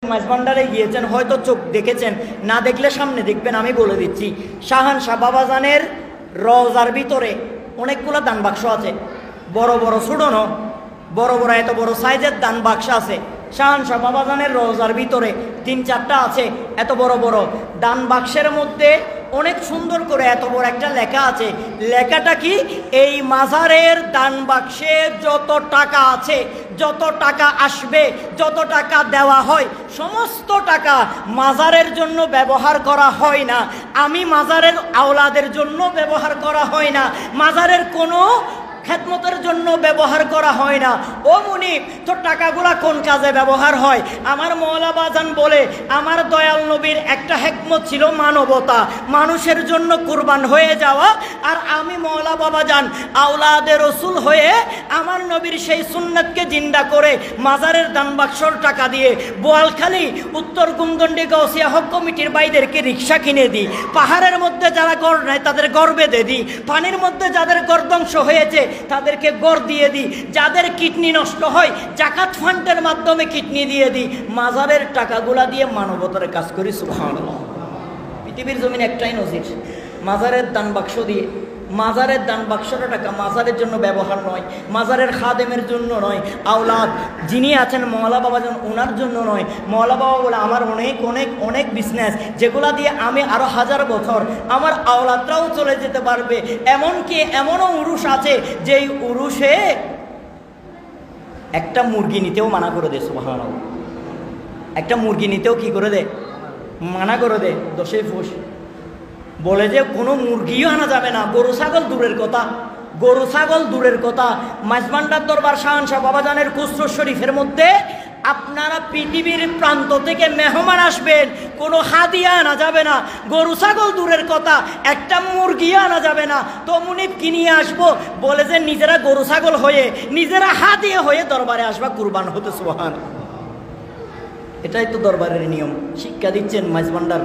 মাঝভান্ডারে গিয়েছেন, হয়তো চোখ দেখেছেন, না দেখলে সামনে দেখবেন। আমি বলে দিচ্ছি, শাহানশাহ বাবাজানের রওজার ভিতরে অনেকগুলো দান বাক্স আছে, বড় বড় ছোট ন, বড় বড় এত বড় সাইজের দান বাক্স আছে। শাহানশাহ বাবাজানের রওজার ভিতরে 3-4টা আছে, এত বড় বড় দান বাক্সের মধ্যে অনেক সুন্দর করে এত বড় একটা লেখা আছে। লেখাটা কি? এই মাজারের দান বাক্সে যত টাকা আছে, যত টাকা আসবে, যত টাকা দেওয়া হয়, সমস্ত টাকা মাজারের জন্য ব্যবহার করা হয় না। আমি মাজারের আওলাদের জন্য ব্যবহার করা হয় না, মাজারের কোনো খেদমতের জন্য ব্যবহার করা হয় না। ও মুনিব, তোর টাকাগুলা কোন কাজে ব্যবহার হয়? আমার মওলা বাজান বলে, আমার দয়াল নবীর একটা হিকমত ছিল মানবতা, মানুষের জন্য কুরবান হয়ে যাওয়া। আর আমি মওলা বাবাজান আওলাদে রসুল হয়ে আমার নবীর সেই সুন্নাতকে জিন্দা করে মাজারের দান বাক্সর টাকা দিয়ে বোয়ালখালী উত্তর কুমদন্ডি গাউসিয়া হক কমিটির ভাইদেরকে রিক্সা কিনে দিই, পাহাড়ের মধ্যে যারা গড় নেয় তাদের গড় বেঁধে দিই, পানির মধ্যে যাদের গড় ধ্বংস হয়েছে তাদেরকে গড় দিয়ে দিই, যাদের কিডনি নষ্ট হয় জাকাত ফান্ডের মাধ্যমে কিডনি দিয়ে দিই। মাজারের টাকাগুলা দিয়ে মানবতার কাজ করি। সুবহানাল্লাহ। পৃথিবীর জমিন একটাই নজির, মাজারের দান বাক্স দিয়ে। মাজারের দান বাক্সটা টাকা মাজারের জন্য ব্যবহার নয়, মাজারের খাদেমের জন্য নয়, আওলাদ যিনি আছেন মওলা বাবাজান ওনার জন্য নয়। মওলা বাবা বলে, আমার অনেক অনেক অনেক বিজনেস, যেগুলা দিয়ে আমি আরো 1000 বছর আমার আওলাদরাও চলে যেতে পারবে। এমনকি এমনও উরুষ আছে যেই উরুষে একটা মুরগি নিতেও মানা করে দেয়। সুবহানাল্লাহ। একটা মুরগি নিতেও কি করে দেয়? মানা করে দেয়। 10 ফুস বলে যে কোনো মুরগিও আনা যাবে না, গরু ছাগল দূরের কথা, গরু ছাগল দূরের কথা। মাঝভান্ডার দরবার শাহানশাহ বাবাজানের খুসরো শরীফের মধ্যে আপনারা পৃথিবীর প্রান্ত থেকে মেহমান আসবেন, কোনো হাদিয়া আনা যাবে না, গরু ছাগল দূরের কথা, একটা মুরগিও আনা যাবে না। তো মুনিব কি নিয়ে আসবো? বলে যে নিজেরা গরু ছাগল হয়ে, নিজেরা হাদিয়া হয়ে দরবারে আসবা কুরবান হতে। সুবহানাল্লাহ। এটাই তো দরবারের নিয়ম, শিক্ষা দিচ্ছেন মাঝভান্ডার।